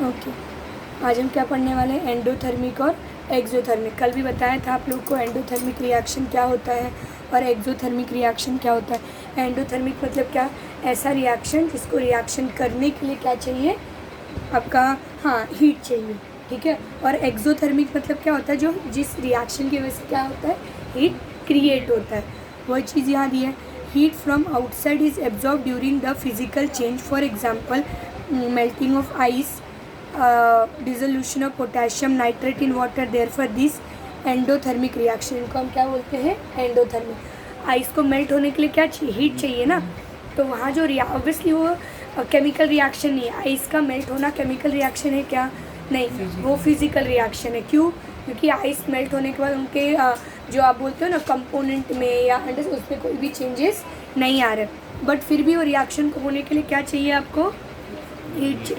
Okay, आज हम क्या पढ़ने वाले हैं? एंडोथर्मिक और एक्सोथर्मिक। कल भी बताया था आप लोग को एंडोथर्मिक रिएक्शन क्या होता है और एक्सोथर्मिक रिएक्शन क्या होता है। एंडोथर्मिक मतलब क्या? ऐसा रिएक्शन जिसको रिएक्शन करने के लिए क्या चाहिए आपका? हाँ, हीट चाहिए, ठीक है। और एक्सोथर्मिक मतलब क्या होता है? जो जिस रिएक्शन की वजह से क्या होता है? हीट क्रिएट होता है। वही चीज़ यहाँ दी है। Heat from outside is absorb during the physical change, for example melting of ice, dissolution of potassium nitrate in water. Therefore this endothermic reaction, इनको हम क्या बोलते हैं? एंडोथर्मिक। आइस को मेल्ट होने के लिए क्या चाहिए? हीट चाहिए ना। तो वहाँ जो ऑब्वियसली वो केमिकल रिएक्शन नहीं है। आइस का मेल्ट होना केमिकल रिएक्शन है क्या? नहीं, वो फिजिकल रिएक्शन है। क्यों? क्योंकि आइस मेल्ट होने के बाद उनके जो आप बोलते हो ना कंपोनेंट में या अंडर, उसमें कोई भी चेंजेस नहीं आ रहे, बट फिर भी वो रिएक्शन को होने के लिए क्या चाहिए आपको? हीट।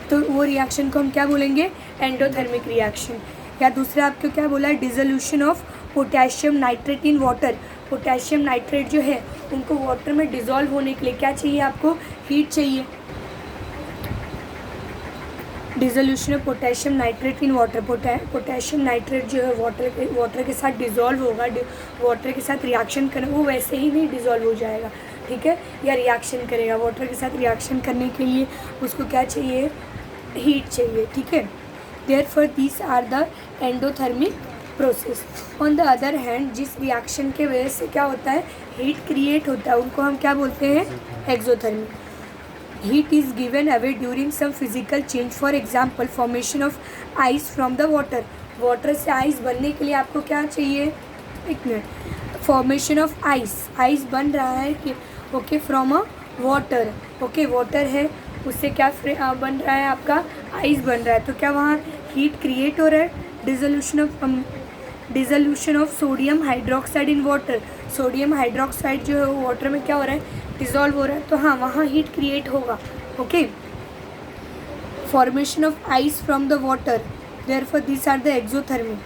तो वो रिएक्शन को हम क्या बोलेंगे? Endothermic reaction. या दूसरा आपको क्या बोला है? Dissolution of potassium nitrate in water. Potassium nitrate जो है उनको वाटर में डिसॉल्व होने के लिए क्या चाहिए आपको? हीट चाहिए। Dissolution of potassium nitrate in water. Potassium nitrate जो है वाटर के साथ डिसॉल्व होगा, वाटर के साथ रिएक्शन करें, वो वैसे ही नहीं डिसॉल्व हो जाएगा, ठीक है, या रिएक्शन करेगा। वाटर के साथ रिएक्शन करने के लिए उसको क्या चाहिए? हीट चाहिए, ठीक है। Therefore these are the endothermic process. On the other hand, जिस रिएक्शन के वजह से क्या होता है? हीट क्रिएट होता है, उनको हम क्या बोलते हैं? Exothermic. Heat is given away during some physical change, for example formation of ice from the water. Water से आइस बनने के लिए आपको क्या चाहिए? एक मिनट। फॉर्मेशन ऑफ आइस, आइस बन रहा है कि okay from a water, okay water है, उससे क्या बन रहा है आपका? आइस बन रहा है। तो क्या वहाँ हीट क्रिएट हो रहा है? Dissolution of sodium hydroxide in water. Sodium hydroxide जो है वो वाटर में क्या हो रहा है? डिसॉल्व हो रहा है। तो हाँ, वहाँ हीट क्रिएट होगा, okay. Formation of ice from the water, therefore this are the exothermic.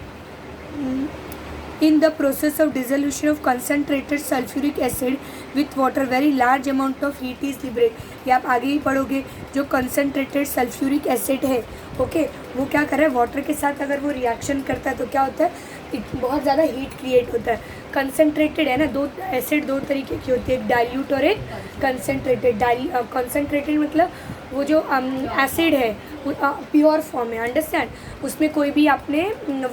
In the process of dissolution of concentrated sulfuric acid with water, very large amount of heat is liberated. ये आप आगे ही पढ़ोगे। जो concentrated sulfuric acid है, okay, वो क्या कर रहा है? वाटर के साथ अगर वो रिएक्शन करता है तो क्या होता है? बहुत ज़्यादा हीट क्रिएट होता है। कंसनट्रेटेड है ना, दो एसिड दो तरीके की होती है, एक डाइल्यूट और एक कंसनट्रेटेड। कंसनट्रेटेड मतलब वो जो एसिड है वो प्योर फॉर्म है, अंडरस्टैंड, उसमें कोई भी आपने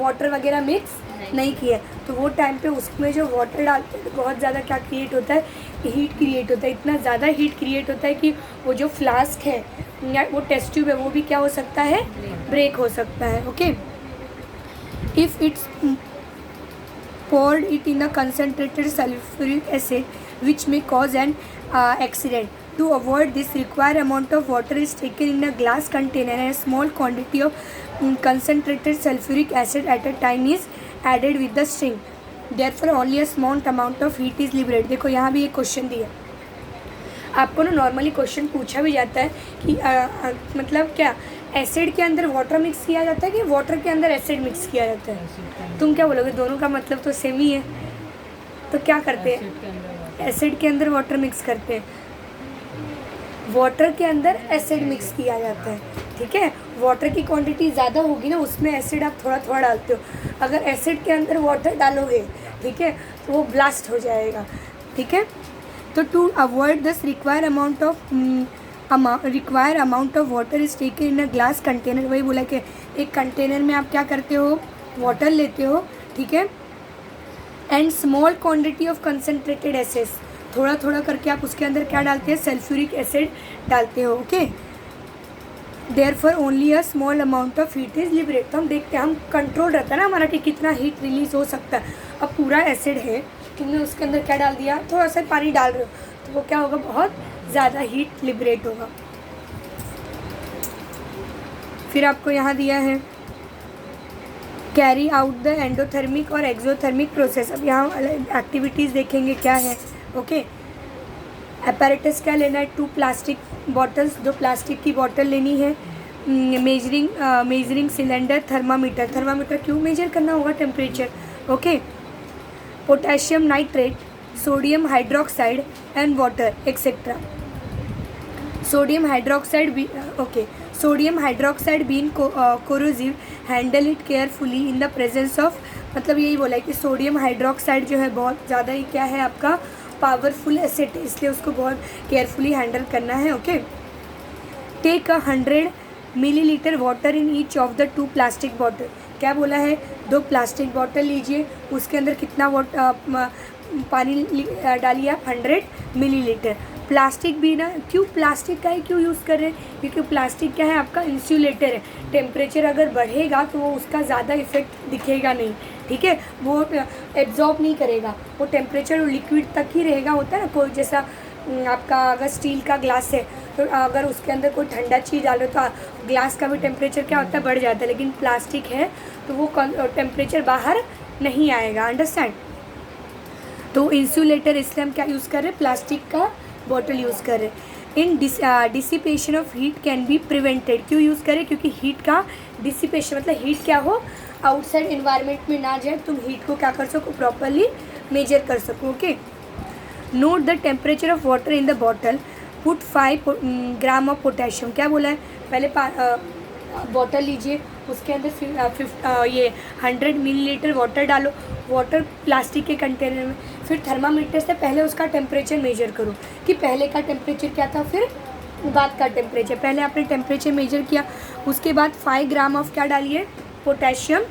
वाटर वगैरह मिक्स नहीं किया। तो वो टाइम पे उसमें जो वाटर डालते हैं तो बहुत ज़्यादा क्या क्रिएट होता है? हीट क्रिएट होता है। इतना ज़्यादा हीट क्रिएट होता है कि वो जो फ्लास्क है या वो टेस्ट ट्यूब है वो भी क्या हो सकता है? ब्रेक हो सकता है, okay. If it's poured it in a concentrated sulfuric acid which may cause an accident. To avoid this, required amount of water is taken in a glass container and a small quantity of concentrated sulfuric acid at a time is added with the string. Therefore only a small amount of heat is liberated. देखो यहाँ भी एक question दिया आपको ना, normally question पूछा भी जाता है कि मतलब क्या एसिड के अंदर वाटर मिक्स किया जाता है कि वाटर के अंदर एसिड मिक्स किया जाता है? तुम क्या बोलोगे? दोनों का मतलब तो सेम ही है। तो क्या करते हैं? एसिड के अंदर वाटर मिक्स करते हैं, वाटर के अंदर एसिड मिक्स किया जाता है, ठीक है। वाटर की क्वांटिटी ज़्यादा होगी ना, उसमें एसिड आप थोड़ा थोड़ा डालते हो। अगर एसिड के अंदर वाटर डालोगे, ठीक है, तो वो ब्लास्ट हो जाएगा, ठीक है। तो to avoid this require amount of water is taken in a glass container. वही बोला कि एक कंटेनर में आप क्या करते हो? वाटर लेते हो, ठीक है, and small quantity of concentrated acids, थोड़ा थोड़ा करके आप उसके अंदर क्या डालते हैं? सल्फ्यूरिक एसिड डालते हो, okay. Therefore only a small amount of heat is liberate. तो हम देखते हैं, हम कंट्रोल रहता है ना हमारा कि कितना हीट रिलीज हो सकता है। अब पूरा एसिड है, तुमने उसके अंदर क्या डाल दिया? थोड़ा सा पानी डाल रहे हो, तो वो क्या होगा? बहुत ज़्यादा हीट लिबरेट होगा। फिर आपको यहाँ दिया है कैरी आउट द एंडोथर्मिक और एक्सोथर्मिक प्रोसेस। अब यहाँ एक्टिविटीज़ देखेंगे क्या है, ओके। अपैरेटस क्या लेना है? 2 प्लास्टिक बॉटल्स, 2 प्लास्टिक की बॉटल लेनी है। Measuring cylinder, thermometer. थर्मामीटर क्यों मेजर करना होगा? Temperature, okay. Potassium nitrate, sodium hydroxide and water etcetera. Sodium hydroxide भी okay, sodium hydroxide been corrosive, handle it carefully in the presence of, मतलब यही बोला है कि सोडियम हाइड्रोक्साइड जो है बहुत ज़्यादा ही क्या है आपका पावरफुल एसिड है, इसलिए उसको बहुत केयरफुली हैंडल करना है। Okay, take 100 millilitre water in each of the 2 plastic bottle. क्या बोला है, 2 प्लास्टिक बॉटल लीजिए, उसके अंदर कितना पानी डालिए आप, 100 मिलीलीटर। प्लास्टिक भी ना, क्यों प्लास्टिक का ही क्यों यूज़ कर रहे हैं, क्योंकि प्लास्टिक क्या है आपका इंसुलेटर है, टेम्परेचर अगर बढ़ेगा तो वो उसका ज़्यादा इफेक्ट दिखेगा नहीं, ठीक है, वो एब्जॉर्ब नहीं करेगा, वो टेम्परेचर लिक्विड तक ही रहेगा। होता है ना कोई जैसा आपका अगर स्टील का ग्लास है तो अगर उसके अंदर कोई ठंडा चीज़ डालो तो ग्लास का भी टेम्परेचर क्या होता है, बढ़ जाता है, लेकिन प्लास्टिक है तो वो टेम्परेचर बाहर नहीं आएगा। अंडरस्टैंड, तो इंसुलेटर इसलिए हम क्या यूज़ कर रहे हैं, प्लास्टिक का बॉटल यूज़ कर रहे हैं। In dissipation of heat can be prevented, क्यों यूज़ करें, क्योंकि हीट का डिसिपेशन मतलब हीट क्या हो, आउटसाइड इन्वायरमेंट में ना जाए, तुम हीट को क्या कर सको, प्रॉपरली मेजर कर सको। Okay, note the temperature of water in the bottle, put 5 gram of potassium. क्या बोला है, पहले बॉटल लीजिए, उसके अंदर ये 100 मिलीलीटर वाटर डालो, वाटर प्लास्टिक के कंटेनर में, फिर थर्मामीटर से पहले उसका टेम्परेचर मेजर करो कि पहले का टेम्परेचर क्या था, फिर बाद का टेम्परेचर। पहले आपने टेम्परेचर मेजर किया, उसके बाद 5 ग्राम ऑफ क्या डालिए, पोटेशियम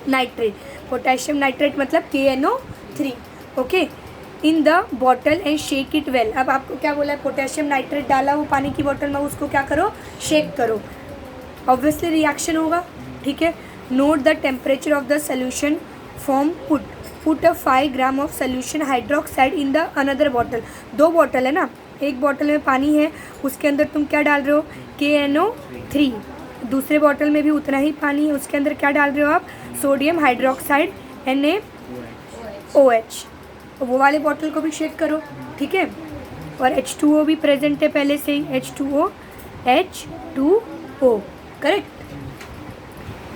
नाइट्रेट। पोटेशियम नाइट्रेट मतलब KNO3। Okay, in the bottle and shake it well. अब आपको क्या बोला है, पोटेशियम नाइट्रेट डाला वो पानी की बोतल में, उसको क्या करो, शेक करो, ऑब्वियसली रिएक्शन होगा, ठीक है। Note the temperature of the solution form, put a 5 gram of solution hydroxide in the another bottle. 2 bottle है ना, एक बॉटल में पानी है, उसके अंदर तुम क्या डाल रहे हो, KNO3, दूसरे बॉटल में भी उतना ही पानी है, उसके अंदर क्या डाल रहे हो आप, सोडियम हाइड्रोक्साइड NaOH। वो वाले बॉटल को भी शेक करो, ठीक है। और H2O भी प्रेजेंट है पहले से ही, H2O करेक्ट।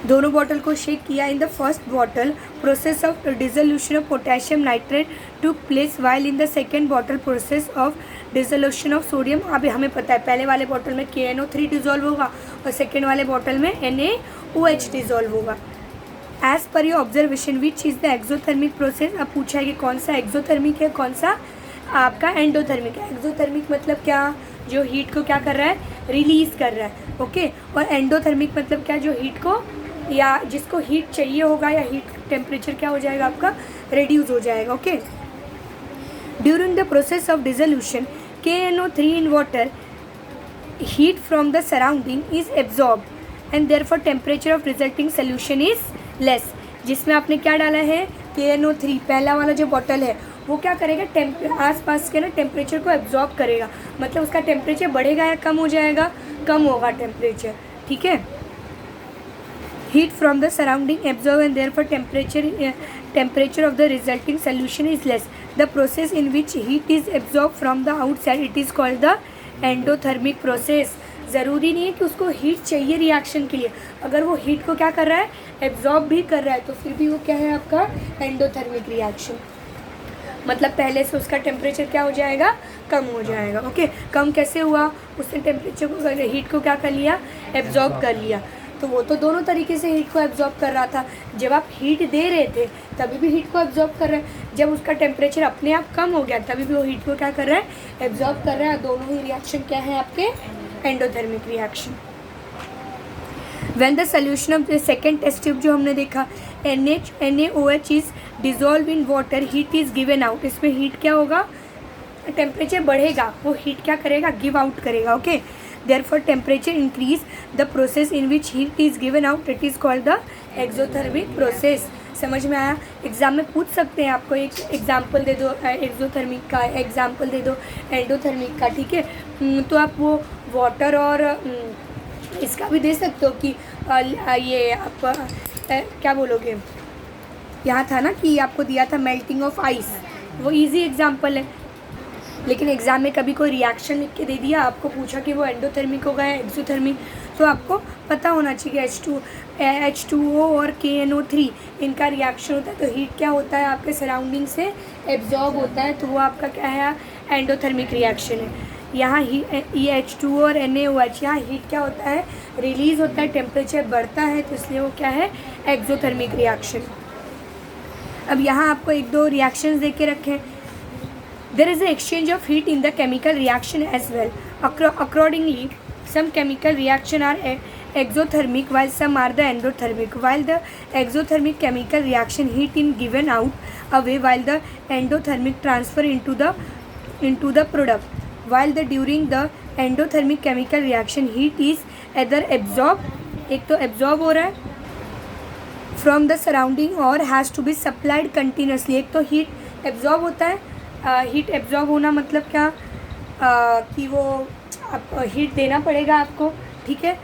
दोनों बॉटल को शेक किया। In the first bottle process of dissolution of potassium nitrate took place, while in the second bottle process of dissolution of sodium. अभी हमें पता है पहले वाले बॉटल में KNO3 डिजोल्व होगा और सेकेंड वाले बॉटल में NaOH डिजोल्व होगा। As per your observation which is the exothermic process. अब पूछा है कि कौन सा एक्सोथर्मिक है, कौन सा आपका एंडोथर्मिक है। एक्सोथर्मिक मतलब क्या, जो हीट को क्या कर रहा है, रिलीज़ कर रहा है, ओके। और एंडोथर्मिक मतलब क्या, जो हीट को या जिसको हीट चाहिए होगा या हीट टेम्परेचर क्या हो जाएगा आपका, रिड्यूस हो जाएगा, okay. During the process of dissolution KNO3 in water, heat from the surrounding is absorbed and therefore temperature of resulting solution is less। जिसमें आपने क्या डाला है, KNO3, पहला वाला जो बॉटल है वो क्या करेगा, आसपास के ना टेम्परेचर को एब्जॉर्ब करेगा, मतलब उसका टेम्परेचर बढ़ेगा या कम हो जाएगा, कम होगा टेम्परेचर, ठीक है। Heat from the surrounding absorb and therefore temperature of the resulting solution is less। The process in which heat is absorbed from the outside, it is called the endothermic process। ज़रूरी नहीं है कि उसको heat चाहिए reaction के लिए, अगर वो हीट को क्या कर रहा है, एब्जॉर्ब भी कर रहा है, तो फिर भी वो क्या है आपका एंडोथर्मिक रिएक्शन। मतलब पहले से उसका टेम्परेचर क्या हो जाएगा, कम हो जाएगा, ओके। कम कैसे हुआ, उसने टेम्परेचर को, हीट को क्या कर लिया, एब्जॉर्ब कर लिया। तो वो तो दोनों तरीके से हीट को एब्जॉर्ब कर रहा था। जब आप हीट दे रहे थे तभी भी हीट को एब्जॉर्ब कर रहा है, जब उसका टेम्परेचर अपने आप कम हो गया तभी भी वो हीट को क्या कर रहा है, एब्जॉर्ब कर रहा है। दोनों ही रिएक्शन क्या है आपके, endothermic reaction. When the solution of the second test tube जो हमने देखा, NaOH is dissolve in water, heat is given out. इसमें हीट क्या होगा, टेम्परेचर बढ़ेगा, वो हीट क्या करेगा, गिव आउट करेगा, okay. Therefore temperature increase, the process in which heat is given out, it is called the exothermic process। समझ में आया। एग्जाम में पूछ सकते हैं, आपको एक एग्जाम्पल दे दो एक्सोथर्मिक का, एग्जाम्पल दे दो एंडोथर्मिक का, ठीक है। तो आप वो वाटर और इसका भी दे सकते हो कि ये आप क्या बोलोगे, यहाँ था ना कि आपको दिया था मेल्टिंग ऑफ आइस, वो इजी एग्जाम्पल है। लेकिन एग्ज़ाम में कभी कोई रिएक्शन लिख के दे दिया, आपको पूछा कि वो एंडोथर्मिक होगा या एक्सोथर्मिक, तो आपको पता होना चाहिए H2O और KNO3 इनका रिएक्शन होता है, तो हीट क्या होता है आपके सराउंडिंग से एब्जॉर्ब होता है, तो वो आपका क्या है, एंडोथर्मिक रिएक्शन है। यहाँ ये H2O और NaOH, यहाँ हीट क्या होता है, रिलीज होता है, टेम्परेचर बढ़ता है, तो इसलिए वो क्या है, एक्सोथर्मिक रिएक्शन। अब यहाँ आपको एक दो रिएक्शंस दे के रखें। There is a exchange of heat in the chemical reaction as well. Accordingly some chemical reaction are exothermic while some are the endothermic. While the exothermic chemical reaction heat is given out away while the endothermic transfer into the product. While the during the endothermic chemical reaction heat is either absorbed, एक तो absorb हो रहा है from the surrounding और has to be supplied continuously। एक तो heat absorb होता है, heat absorb होना मतलब क्या, कि वो हीट देना पड़ेगा आपको, ठीक है,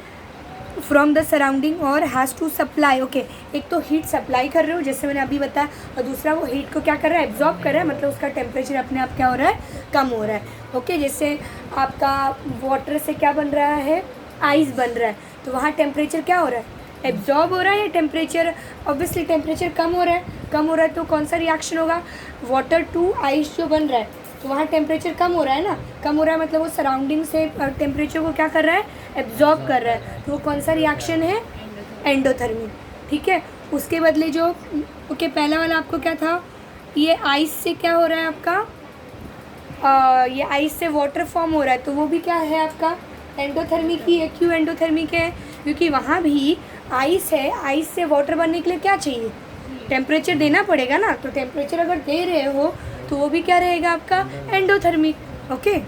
फ्रॉम द सराउंडिंग और हैज़ टू सप्लाई। ओके, एक तो हीट सप्लाई कर रहे हो जैसे मैंने अभी बताया, और दूसरा वो हीट को क्या कर रहा है, एब्जॉर्ब कर रहा है, मतलब उसका टेम्परेचर अपने आप क्या हो रहा है, कम हो रहा है। ओके, जैसे आपका वाटर से क्या बन रहा है, आइस बन रहा है, तो वहाँ टेम्परेचर क्या हो रहा है, एब्जॉर्ब हो रहा है, या टेम्परेचर, ऑब्वियसली टेम्परेचर कम हो रहा है, तो कौन सा रिएक्शन होगा, वाटर टू आइस जो बन रहा है, तो वहाँ टेम्परेचर कम हो रहा है ना, कम हो रहा है मतलब वो सराउंडिंग से टेम्परेचर को क्या कर रहा है, एब्जॉर्ब कर रहा है, तो वो कौन सा रिएक्शन है, एंडोथर्मिक। ठीक है, उसके बदले जो ओके पहला वाला आपको क्या था, ये आइस से क्या हो रहा है आपका, ये आइस से वाटर फॉर्म हो रहा है, तो वो भी क्या है आपका, एंडोथर्मिक ही है। क्यों एंडोथर्मिक है, क्योंकि वहाँ भी आइस है, आइस से वाटर बनने के लिए क्या चाहिए, टेम्परेचर देना पड़ेगा ना, तो टेम्परेचर अगर दे रहे हो तो वो भी क्या रहेगा आपका, एंडोथर्मिक। ओके,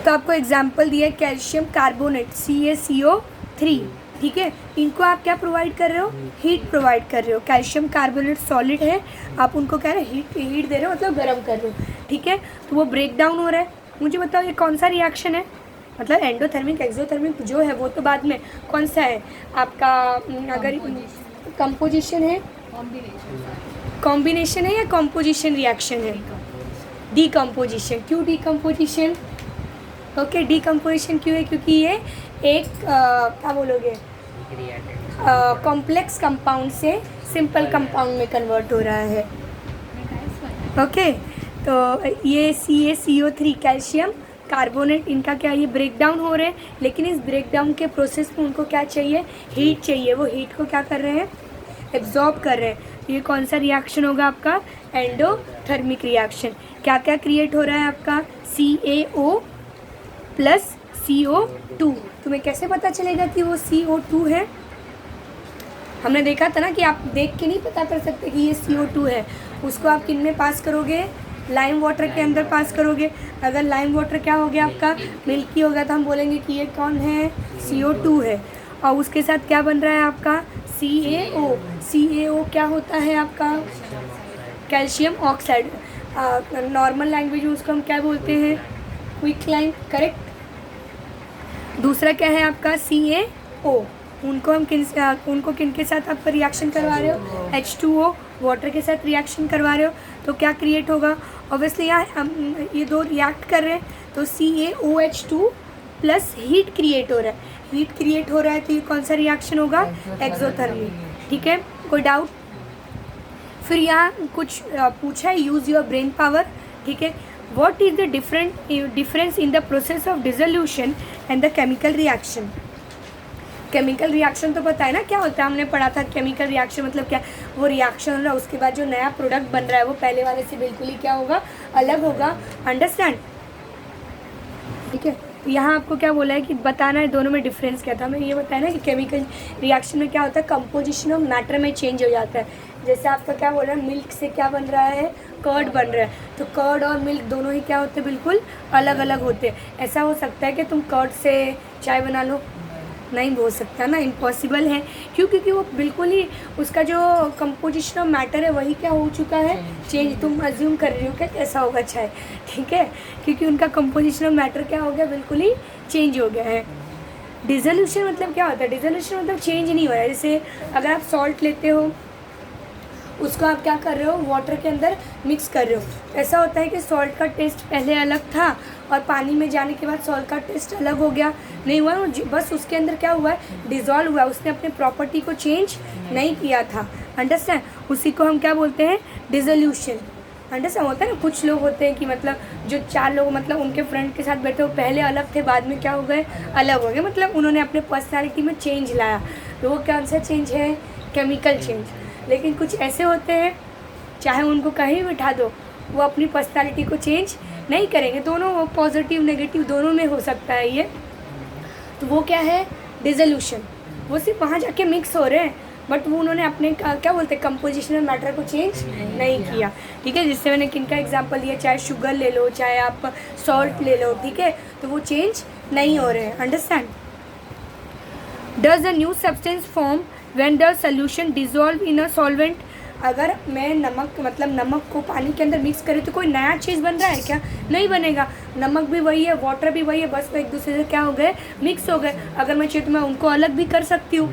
तो आपको एग्जांपल दिया है कैल्शियम कार्बोनेट CaCO3, ठीक है, इनको आप क्या प्रोवाइड कर रहे हो, हीट प्रोवाइड कर रहे हो। कैल्शियम कार्बोनेट सॉलिड है, आप उनको क्या रहे, हीट दे रहे हो, मतलब गर्म कर रहे हो, ठीक है, तो वो ब्रेक डाउन हो रहा है। मुझे बताओ ये कौन सा रिएक्शन है, मतलब एंडोथर्मिक एक्सोथर्मिक जो है वो तो बाद में, कौन सा है आपका, अगर कंपोजिशन है, कॉम्बिनेशन है या कॉम्पोजिशन रिएक्शन है, डीकम्पोजिशन। क्यों डीकम्पोजिशन, ओके, डीकम्पोजिशन क्यों है, क्योंकि ये एक क्या बोलोगे, कॉम्प्लेक्स कंपाउंड से सिंपल कंपाउंड में कन्वर्ट हो रहा है। ओके, तो ये CaCO3 कैल्शियम कार्बोनेट, इनका क्या, ये ब्रेक डाउन हो रहे हैं, लेकिन इस ब्रेक डाउन के प्रोसेस में उनको क्या चाहिए, हीट चाहिए, वो हीट को क्या कर रहे हैं, एब्जॉर्ब कर रहे हैं। तो ये कौन सा रिएक्शन होगा आपका, एंडोथर्मिक रिएक्शन। क्या क्या क्रिएट हो रहा है आपका, CaO प्लस CO2। तुम्हें कैसे पता चलेगा कि वो CO2 है, हमने देखा था ना कि आप देख के नहीं पता कर सकते कि ये CO2 है, उसको आप किन में पास करोगे, लाइम वाटर के अंदर पास करोगे। अगर लाइम वाटर क्या हो गया आपका, मिल्की होगा, तो हम बोलेंगे कि ये कौन है, CO2 है, और उसके साथ क्या बन रहा है आपका, CaO क्या होता है आपका, कैल्शियम ऑक्साइड। नॉर्मल लैंग्वेज में उसको हम क्या बोलते हैं, क्विक लाइम, करेक्ट। दूसरा क्या है आपका CaO, उनको हम किन के साथ आप रिएक्शन करवा रहे हो, H2O वाटर के साथ रिएक्शन करवा रहे हो, तो क्या क्रिएट होगा, ऑब्वियसली यहाँ ये दो रिएक्ट कर रहे हैं, तो CaOH2 प्लस हीट क्रिएट हो रहा है, हीट क्रिएट हो रहा है, तो ये कौन सा रिएक्शन होगा, एक्सोथर्मिक। ठीक है, कोई डाउट। फिर यहाँ कुछ पूछा है, यूज़ योर ब्रेन पावर, ठीक है, what is the difference in the process of dissolution and the chemical reaction. Chemical reaction तो पता है ना क्या होता है, हमने पढ़ा था, केमिकल रिएक्शन मतलब क्या, वो रिएक्शन हो रहा है, उसके बाद जो नया प्रोडक्ट बन रहा है वो पहले वाले से बिल्कुल ही क्या होगा, अलग होगा, अंडरस्टैंड। ठीक है, यहाँ आपको क्या बोला है कि बताना है दोनों में डिफरेंस क्या था। मैं ये बताया ना कि केमिकल रिएक्शन में क्या होता है, कंपोजिशन ऑफ मैटर में चेंज हो जाता है। जैसे आपका क्या बोल रहा है, मिल्क से क्या बन रहा है, कर्ड बन रहा है, तो कर्ड और मिल्क दोनों ही क्या होते हैं, बिल्कुल अलग अलग होते हैं। ऐसा हो सकता है कि तुम कर्ड से चाय बना लो, नहीं हो सकता ना, इम्पॉसिबल है। क्यों, क्योंकि वो बिल्कुल ही उसका जो कंपोजिशन ऑफ मैटर है वही क्या हो चुका है, चेंज। तुम अज्यूम कर रही हो क्या कैसा होगा चाय, ठीक है, क्योंकि उनका कंपोजिशन ऑफ मैटर क्या हो गया, बिल्कुल ही चेंज हो गया है। डिसोल्यूशन मतलब क्या होता है, डिसोल्यूशन मतलब चेंज नहीं हो रहा है। जैसे अगर आप सॉल्ट लेते हो, उसको आप क्या कर रहे हो, वाटर के अंदर मिक्स कर रहे हो। ऐसा होता है कि सॉल्ट का टेस्ट पहले अलग था और पानी में जाने के बाद सॉल्ट का टेस्ट अलग हो गया, नहीं हुआ, बस उसके अंदर क्या हुआ है, डिज़ोल्व हुआ, उसने अपने प्रॉपर्टी को चेंज नहीं किया था, अंडरस्टैंड। उसी को हम क्या बोलते हैं, डिसोल्यूशन। अंडरस्टैंड होता है ना, कुछ लोग होते हैं कि मतलब जो 4 लोग मतलब उनके फ्रेंड के साथ बैठे, वो पहले अलग थे, बाद में क्या हो गए, अलग हो गए, मतलब उन्होंने अपने पर्सनालिटी में चेंज लाया। तो वो कौन सा चेंज है, केमिकल चेंज। लेकिन कुछ ऐसे होते हैं चाहे उनको कहीं बिठा दो वो अपनी पर्सनालिटी को चेंज नहीं करेंगे, दोनों पॉजिटिव नेगेटिव दोनों में हो सकता है ये। तो वो क्या है, डिसोल्यूशन। वो सिर्फ वहाँ जाके मिक्स हो रहे हैं, बट वो उन्होंने अपने क्या बोलते हैं कंपोजिशनल मैटर को चेंज नहीं किया। ठीक है, जिससे मैंने किन का एग्जांपल दिया, चाहे शुगर ले लो, चाहे आप सॉल्ट ले लो, ठीक है, तो वो चेंज नहीं हो रहे हैं। Understand. Does the new substance form when the solution dissolve in a solvent. अगर मैं नमक को पानी के अंदर मिक्स करें तो कोई नया चीज़ बन रहा है क्या, नहीं बनेगा। नमक भी वही है, वाटर भी वही है, बस वो एक दूसरे से क्या हो गए, मिक्स हो गए। अगर मैं चाहे तो मैं उनको अलग भी कर सकती हूँ,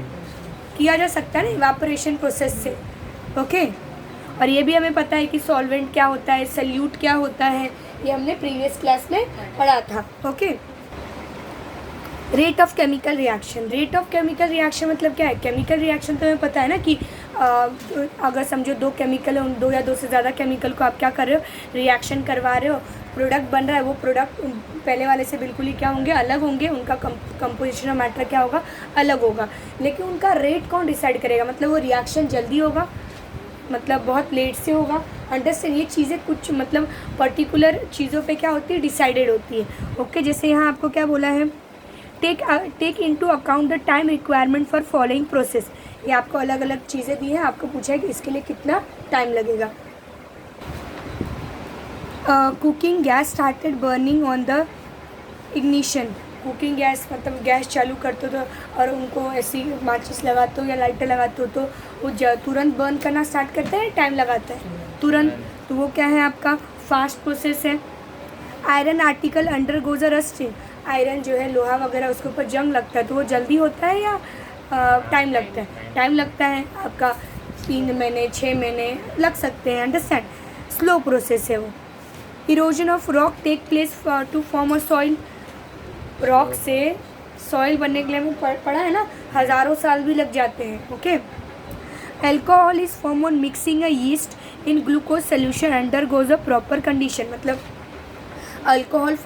किया जा सकता है ना इवेपोरेशन प्रोसेस से। ओके, और ये भी हमें पता है कि सॉल्वेंट क्या होता है, सल्यूट क्या होता है, ये हमने प्रीवियस क्लास में पढ़ा था। Okay, rate of chemical reaction. Rate of chemical reaction मतलब क्या है, केमिकल रिएक्शन तो हमें पता है ना कि अगर समझो 2 केमिकल है, उन 2 या 2 से ज़्यादा केमिकल को आप क्या कर रहे हो, रिएक्शन करवा रहे हो, प्रोडक्ट बन रहा है। वो प्रोडक्ट पहले वाले से बिल्कुल ही क्या होंगे, अलग होंगे, उनका कंपोजिशन मैटर क्या होगा, अलग होगा। लेकिन उनका रेट कौन डिसाइड करेगा, मतलब वो रिएक्शन जल्दी होगा, मतलब बहुत लेट से होगा। अंडरस्टैंड, ये चीज़ें कुछ मतलब पर्टिकुलर चीज़ों पे क्या होती है, डिसाइडेड होती है। ओके, जैसे यहाँ आपको क्या बोला है, take into account the time requirement for following process. ये आपको अलग अलग चीज़ें दी हैं, आपको पूछा है कि इसके लिए कितना टाइम लगेगा। Cooking gas started burning on the ignition. Cooking gas मतलब गैस चालू करते हो तो और उनको ऐसी माचिस लगाते हो या लाइटर लगाते हो तो वो तुरंत बर्न करना स्टार्ट करता है, टाइम लगाता है तुरंत, तो वो क्या है आपका फास्ट प्रोसेस है। Iron article under goes a rusting. Iron जो है, लोहा वगैरह, उसके ऊपर जंग लगता है, तो वो जल्दी होता है या टाइम लगता है, टाइम लगता है, आपका 3 महीने 6 महीने लग सकते हैं। अंडरस्टैंड, स्लो प्रोसेस है वो। Erosion of rock take place to form a soil. Rock से सॉइल बनने के लिए हमें पढ़ा है ना, हज़ारों साल भी लग जाते हैं। Okay, alcohol is form on mixing a yeast in glucose solution under goes a proper condition. मतलब अल्कोहल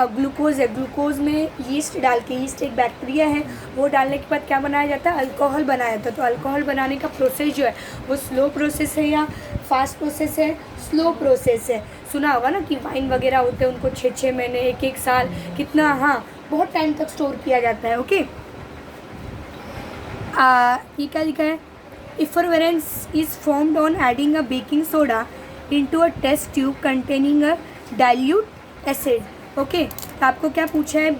ग्लूकोज है, ग्लूकोज में यीस्ट डाल के, यीस्ट एक बैक्टीरिया है, वो डालने के बाद क्या बनाया जाता है, अल्कोहल बनाया जाता है। तो अल्कोहल बनाने का प्रोसेस जो है वो स्लो प्रोसेस है या फास्ट प्रोसेस है, स्लो प्रोसेस है। सुना होगा ना कि वाइन वगैरह होते हैं, उनको 6-6 महीने 1-1 साल कितना, हाँ, बहुत टाइम तक स्टोर किया जाता है। ओके, ये क्या लिखा है, effervescence is formed on adding a baking soda into a test tube containing a dilute acid. Okay, तो आपको क्या पूछा है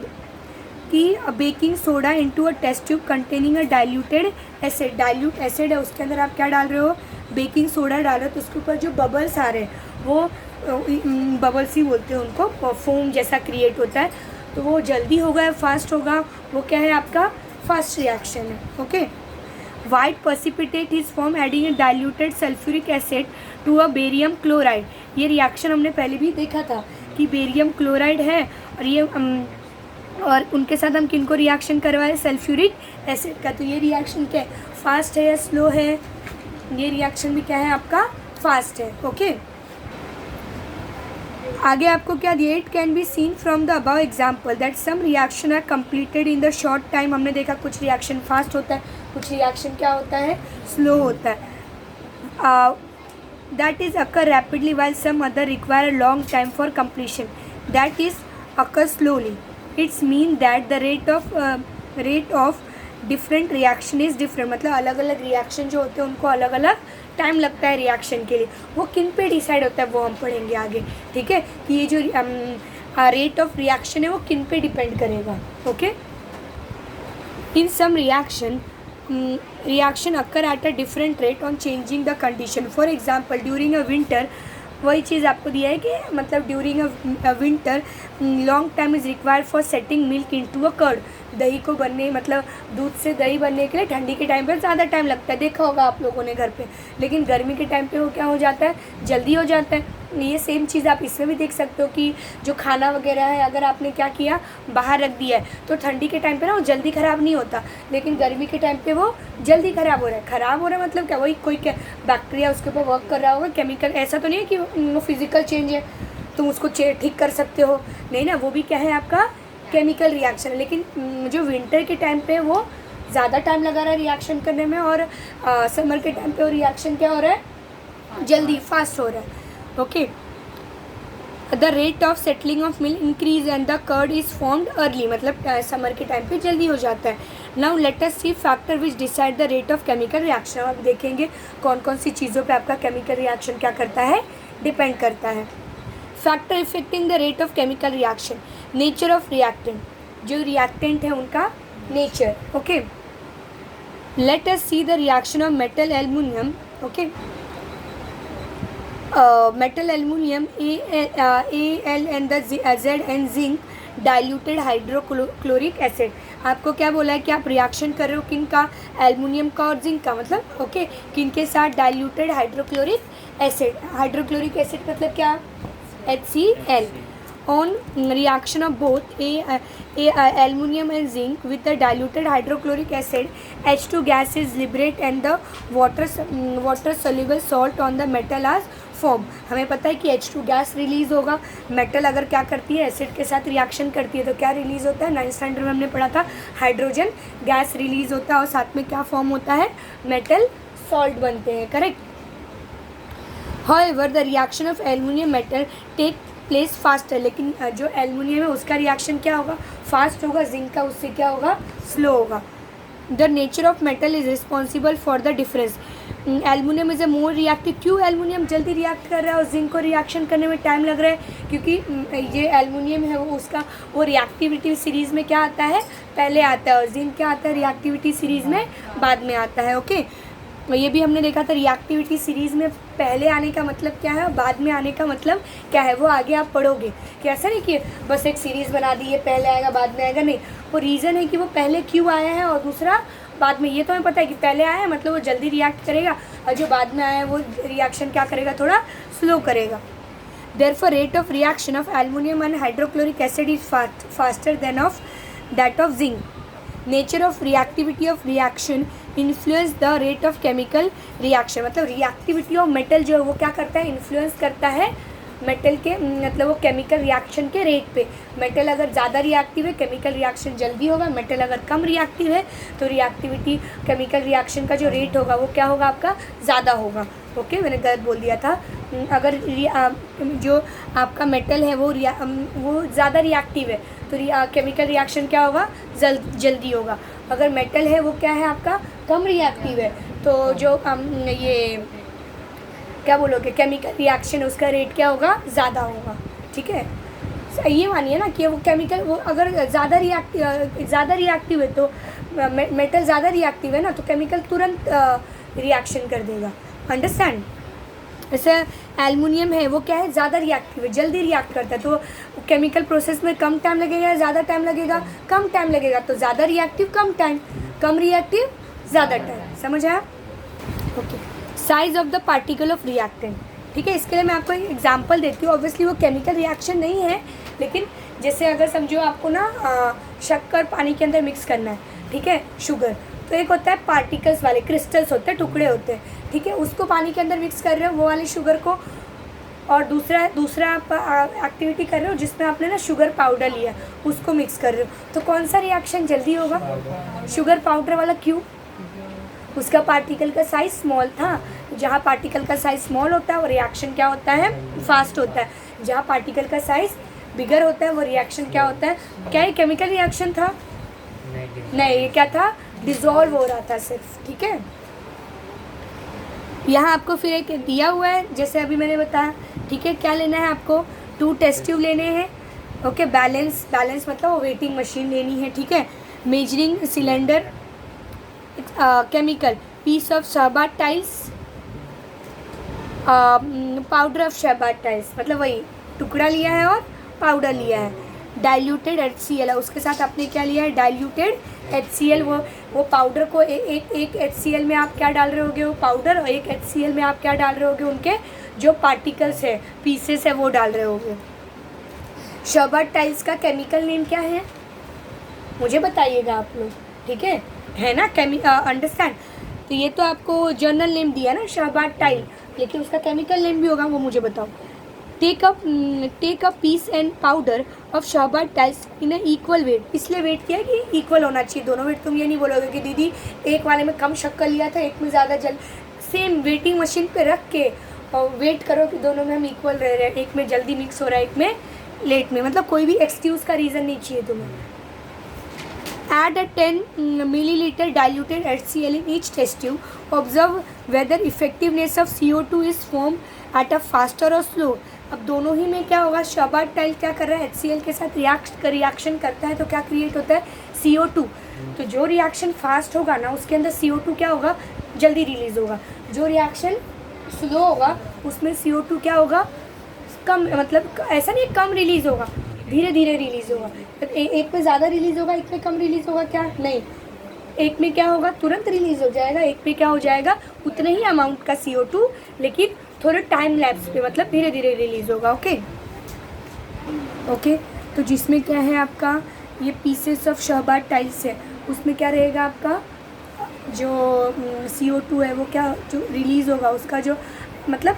कि baking soda into a test tube containing a diluted acid. Dilute acid है, उसके अंदर आप क्या डाल रहे हो, बेकिंग सोडा डाल रहे हो, तो उसके ऊपर जो बबल्स आ रहे हैं वो बबल्स ही बोलते हैं उनको, फोम जैसा क्रिएट होता है, तो वो जल्दी होगा या फास्ट होगा, वो क्या है आपका फास्ट रिएक्शन है। Okay, white precipitate is form adding a diluted sulphuric acid to a barium chloride. ये रिएक्शन हमने पहले भी देखा था कि बेरियम क्लोराइड है और ये और उनके साथ हम किनको रिएक्शन करवाए, सल्फ्यूरिक एसिड का। तो ये रिएक्शन क्या है, फास्ट है या स्लो है, ये रिएक्शन भी क्या है आपका फास्ट है। ओके, आगे आपको क्या दिया, it can be seen from the above example that some reaction are completed in the short time. हमने देखा कुछ रिएक्शन फास्ट होता है, कुछ रिएक्शन क्या होता है, स्लो होता है। That is occur rapidly while some other require a long time for completion. That is occur slowly. It's mean that the rate of different reaction is different. मतलब अलग अलग रिएक्शन जो होते हैं उनको अलग अलग टाइम लगता है रिएक्शन के लिए। वो किन पे डिसाइड होता है वो हम पढ़ेंगे आगे, ठीक है, कि ये जो रेट ऑफ रिएक्शन है वो किन पे डिपेंड करेगा। Okay, in some reaction occur at a different rate on changing the condition. For example during a winter, वही चीज़ आपको दिया है कि मतलब during a winter long time is required for setting milk into a curd. दही को बनने मतलब दूध से दही बनने के लिए ठंडी के टाइम पे ज़्यादा टाइम लगता है, देखा होगा आप लोगों ने घर पे, लेकिन गर्मी के टाइम पे वो क्या हो जाता है, जल्दी हो जाता है। ये सेम चीज़ आप इसमें भी देख सकते हो कि जो खाना वगैरह है अगर आपने क्या किया बाहर रख दिया है तो ठंडी के टाइम पे ना वो जल्दी ख़राब नहीं होता, लेकिन गर्मी के टाइम पे वो जल्दी ख़राब हो रहा है। ख़राब हो रहा है मतलब क्या, वही कोई बैक्टीरिया उसके ऊपर वर्क कर रहा होगा, केमिकल। ऐसा तो नहीं है कि वो फिज़िकल चेंज है तुम उसको ठीक कर सकते हो, नहीं ना, वो भी क्या है आपका केमिकल रिएक्शन है। लेकिन जो विंटर के टाइम पे वो ज़्यादा टाइम लगा रहा है रिएक्शन करने में, और समर के टाइम पे वो रिएक्शन क्या हो रहा है, जल्दी फास्ट हो रहा है। Okay, the rate of settling of milk increase and the curd is formed early, मतलब समर के टाइम पे जल्दी हो जाता है। Now let us see factor which decide the rate of chemical reaction. अब देखेंगे कौन कौन सी चीज़ों पे आपका केमिकल रिएक्शन क्या करता है, डिपेंड करता है। Factor affecting the rate of chemical reaction, nature of reactant, जो रिएक्टेंट है उनका nature. Okay, let us see the reaction of metal aluminium. Okay, metal aluminium Al and the Z and zinc diluted hydrochloric acid. आपको क्या बोला है कि आप reaction कर रहे हो किन का, एल्युमिनियम का और जिंक का, मतलब ओके किन के साथ, diluted hydrochloric acid. Hydrochloric acid मतलब क्या, HCl। on reaction of both aluminum and zinc with the diluted hydrochloric acid, H2 gas is liberated and the water soluble salt on the metal as form. हमें पता है कि H2 gas release होगा, metal अगर क्या करती है, acid के साथ रिएक्शन करती है तो क्या रिलीज़ होता है, 9th स्टैंडर्ड में हमने पढ़ा था, हाइड्रोजन गैस रिलीज़ होता है और साथ में क्या फॉर्म होता है, मेटल सॉल्ट बनते हैं, correct. However the reaction of aluminium metal take place faster, लेकिन जो एल्युमिनियम है उसका रिएक्शन क्या होगा, फास्ट होगा, जिंक का उससे क्या होगा, स्लो होगा। The nature of metal is responsible for the difference, aluminium is a more reactive. क्यों एल्युमिनियम जल्दी रिएक्ट कर रहा है और जिंक को रिएक्शन करने में टाइम लग रहा है, क्योंकि ये एल्युमिनियम है वो उसका वो रिएक्टिविटी सीरीज़ में क्या आता है, पहले आता है, और जिंक क्या आता है रिएक्टिविटी सीरीज़ में बाद में आता है। ओके, ये भी हमने देखा था, रिएक्टिविटी सीरीज़ में पहले आने का मतलब क्या है, बाद में आने का मतलब क्या है, वो आगे आप पढ़ोगे कि ऐसा नहीं कि बस एक सीरीज़ बना दी है, पहले आएगा बाद में आएगा, नहीं, वो रीज़न है कि वो पहले क्यों आया है और दूसरा बाद में। ये तो हमें पता है कि पहले आया है मतलब वो जल्दी रिएक्ट करेगा, और जो बाद में आया है वो रिएक्शन क्या करेगा, थोड़ा स्लो करेगा। Therefore rate of reaction of aluminium and hydrochloric acid is faster than of that of zinc. Nature of reactivity of reaction influence the rate of chemical reaction, मतलब रिएक्टिविटी ऑफ मेटल जो है वो क्या करता है, influence करता है metal के, मतलब वो केमिकल रिएक्शन के रेट पे। मेटल अगर ज़्यादा रिएक्टिव है केमिकल रिएक्शन जल्दी होगा, मेटल अगर कम रिएक्टिव है तो रिएक्टिविटी केमिकल रिएक्शन का जो रेट होगा वो क्या होगा, आपका ज़्यादा होगा। ओके, मैंने गलत बोल दिया था। अगर जो आपका मेटल है वो ज़्यादा रिएक्टिव है तो केमिकल रिएक्शन क्या होगा, जल्दी होगा। अगर मेटल है वो क्या है आपका, कम रिएक्टिव है, तो जो ये क्या बोलोगे, केमिकल रिएक्शन उसका रेट क्या होगा, ज़्यादा होगा। ठीक है, ये मानिए ना कि वो केमिकल वो अगर ज़्यादा रिएक्टिव है तो मेटल ज़्यादा रिएक्टिव है ना, तो केमिकल तुरंत रिएक्शन कर देगा। अंडरस्टैंड। जैसे एल्युमिनियम है वो क्या है, ज़्यादा रिएक्टिव है, जल्दी रिएक्ट करता है, तो केमिकल प्रोसेस में कम टाइम लगेगा, ज़्यादा टाइम लगेगा, कम टाइम लगेगा, तो ज़्यादा रिएक्टिव कम टाइम, कम रिएक्टिव ज़्यादा टाइम। समझ आया? Okay, size of the particle of reactant. ठीक है, इसके लिए मैं आपको एक एग्जांपल देती हूँ। ऑब्वियसली वो केमिकल रिएक्शन नहीं है, लेकिन जैसे अगर समझो आपको ना शक्कर पानी के अंदर मिक्स करना है, ठीक है, शुगर, तो एक होता है पार्टिकल्स वाले, क्रिस्टल्स होते हैं, टुकड़े होते हैं, ठीक है, उसको पानी के अंदर मिक्स कर रहे हो वो वाली शुगर को, और दूसरा आप एक्टिविटी कर रहे हो जिसमें आपने ना शुगर पाउडर लिया उसको मिक्स कर रहे हो, तो कौन सा रिएक्शन जल्दी होगा, शुगर पाउडर वाला। क्यों? उसका पार्टिकल का साइज़ स्मॉल था। जहाँ पार्टिकल का साइज़ स्मॉल होता है वो रिएक्शन क्या होता है, फास्ट होता है। जहाँ पार्टिकल का साइज़ बिगर होता है वो रिएक्शन क्या होता है, क्या ये केमिकल रिएक्शन था? नहीं, ये क्या था, डिज़ोल्व हो रहा था सिर्फ। ठीक है, यहाँ आपको फिर एक दिया हुआ है जैसे अभी मैंने बताया। ठीक है, क्या लेना है आपको, 2 टेस्ट ट्यूब लेने हैं। ओके, बैलेंस मतलब वो वेटिंग मशीन लेनी है। ठीक है, measuring cylinder, chemical, piece of Shahabad tiles, powder of Shahabad tiles, मतलब वही टुकड़ा लिया है और पाउडर लिया है। डाइल्यूटेड HCl, उसके साथ आपने क्या लिया है, डाइल्यूटेड HCl। वो वो पाउडर को एक HCl में आप क्या डाल रहे होगे, वो पाउडर, और एक HCl में आप क्या डाल रहे होगे, उनके जो पार्टिकल्स है, पीसेस है, वो डाल रहे होगे। शॉबार्ट टाइल्स का केमिकल नेम क्या है, मुझे बताइएगा आप लोग, ठीक है ना, अंडरस्टैंड। तो ये तो आपको जर्नल नेम दिया ना शॉबार्ट टाइल, लेकिन उसका केमिकल नेम भी होगा, वो मुझे बताओ। Take a piece and powder of Shahabad tiles in equal weight, इसलिए वेट किया कि इक्वल होना चाहिए दोनों वेट। तुम ये नहीं बोलोगे कि दीदी एक वाले में कम शक्कर लिया था, एक में ज़्यादा जल, सेम वेटिंग मशीन पे रख के और वेट करो कि दोनों में हम इक्वल रह रहे हैं, एक में जल्दी मिक्स हो रहा है, एक में लेट में, मतलब कोई भी एक्सक्यूज़ का रीज़न नहीं चाहिए तुम्हें। Add a 10 milliliter diluted HCl in each test tube. Observe whether effectiveness of CO2 is formed at a faster or slow. अब दोनों ही में क्या होगा, शॉबार्ट टाइल क्या कर रहा है, HCl के साथ रिएक्शन करता है, तो क्या क्रिएट होता है, CO2। तो जो रिएक्शन फास्ट होगा ना, उसके अंदर CO2 क्या होगा, जल्दी रिलीज होगा। जो रिएक्शन स्लो होगा उसमें CO2 क्या होगा, कम, मतलब ऐसा नहीं कम रिलीज होगा, धीरे धीरे रिलीज़ होगा। एक में ज़्यादा रिलीज़ होगा, एक में कम रिलीज़ होगा, क्या नहीं, एक में क्या होगा तुरंत रिलीज़ हो जाएगा, एक में क्या हो जाएगा उतने ही अमाउंट का CO2, लेकिन थोड़े टाइम लैप्स पे, मतलब धीरे धीरे रिलीज़ होगा। ओके। तो जिसमें क्या है आपका ये पीसेस ऑफ शॉबार्ट टाइल्स है, उसमें क्या रहेगा आपका जो CO2 है वो क्या जो रिलीज़ होगा, उसका जो मतलब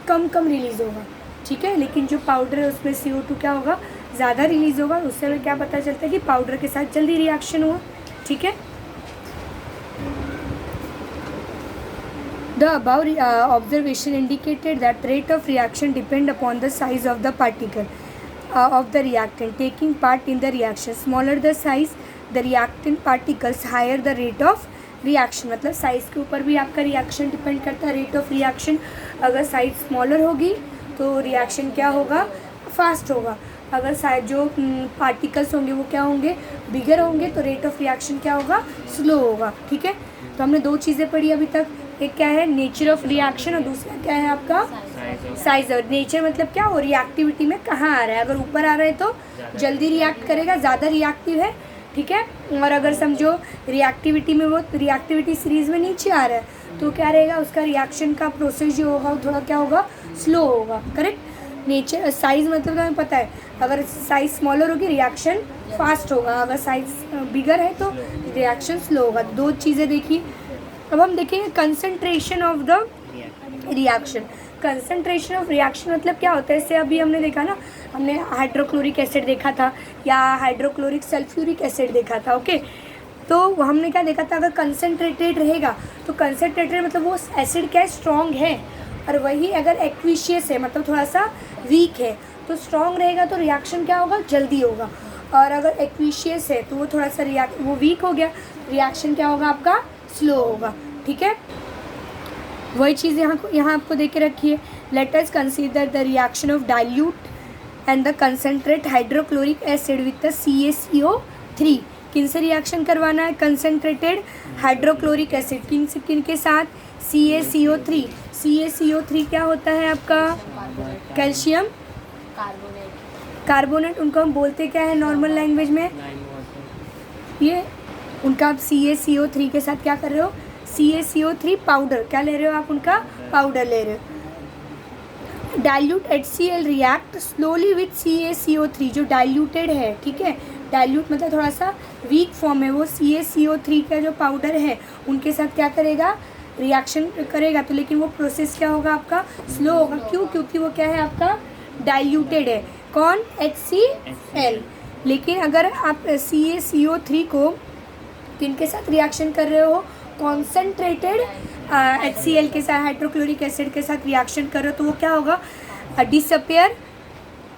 कम रिलीज़ होगा, ठीक है। लेकिन जो पाउडर है उसमें CO2 क्या होगा, ज़्यादा रिलीज़ होगा। उससे हमें क्या पता चलता है कि पाउडर के साथ जल्दी रिएक्शन हुआ, ठीक है। The above observation indicated that rate of reaction depend upon the size of the particle of the reactant taking part in the reaction. Smaller the size the reactant particles, higher the rate of reaction. मतलब size के ऊपर भी आपका reaction depend करता है, rate of reaction. अगर size smaller होगी तो रिएक्शन क्या होगा, फास्ट होगा। अगर साइज जो पार्टिकल्स होंगे वो क्या होंगे, बिगर होंगे, तो रेट ऑफ रिएक्शन क्या होगा, स्लो होगा, ठीक है। तो हमने दो चीज़ें पढ़ी अभी तक, एक क्या है नेचर ऑफ रिएक्शन और दूसरा क्या है आपका साइज। और नेचर मतलब क्या, वो रिएक्टिविटी में कहाँ आ रहा है, अगर ऊपर आ रहा है तो जल्दी रिएक्ट करेगा, ज़्यादा रिएक्टिव है, ठीक है। और अगर समझो रिएक्टिविटी में वो रिएक्टिविटी सीरीज़ में नीचे आ रहा है तो क्या रहेगा, उसका रिएक्शन का प्रोसेस जो होगा वो थोड़ा क्या होगा, स्लो होगा, करेक्ट। नेचर साइज़ मतलब हमें पता है, अगर साइज़ स्मॉलर होगी रिएक्शन फास्ट होगा, अगर साइज़ बिगर है तो रिएक्शन स्लो होगा। दो चीज़ें देखी। अब हम देखेंगे concentration of the reaction. Concentration of reaction मतलब क्या होता है, इससे अभी हमने देखा ना, हमने हाइड्रोक्लोरिक एसिड देखा था या हाइड्रोक्लोरिक सल्फ्यूरिक एसिड देखा था, ओके। तो हमने क्या देखा था, अगर कंसंट्रेटेड रहेगा तो कंसंट्रेटेड मतलब वो एसिड क्या स्ट्रॉन्ग है, और वही अगर एक्विशियस है मतलब थोड़ा सा वीक है, तो स्ट्रॉन्ग रहेगा तो रिएक्शन क्या होगा, जल्दी होगा। और अगर एक्विशियस है तो वो थोड़ा सा वो वीक हो गया, रिएक्शन क्या होगा आपका, स्लो होगा, ठीक है। वही चीज़ यहाँ आपको दे के रखी है। Let us consider the reaction of dilute and the concentrate hydrochloric acid with the CaCO3। किन से रिएक्शन करवाना है, कंसनट्रेटेड हाइड्रोक्लोरिक एसिड, किन के साथ, CaCO3। CaCO3 क्या होता है आपका, कैल्शियम कार्बोनेट। उनको हम बोलते क्या है नॉर्मल लैंग्वेज में, ये उनका आप CaCO3 के साथ क्या कर रहे हो, CaCO3 पाउडर क्या ले रहे हो आप, उनका पाउडर ले रहे हो। Dilute HCl react slowly with CaCO3, जो डाइल्यूटेड है, ठीक है, डाइल्यूट मतलब थोड़ा सा वीक फॉर्म है, वो CaCO3 का जो पाउडर है उनके साथ क्या करेगा, रिएक्शन करेगा। तो लेकिन वो प्रोसेस क्या होगा आपका, स्लो होगा। क्यों, क्योंकि वो क्या है आपका डाइल्यूटेड है, कौन, HCl। लेकिन अगर आप CaCO3 को किनके साथ रिएक्शन कर रहे हो, कॉन्सेंट्रेटेड HCl के साथ, हाइड्रोक्लोरिक एसिड के साथ रिएक्शन कर रहे हो, तो वो क्या होगा, disappear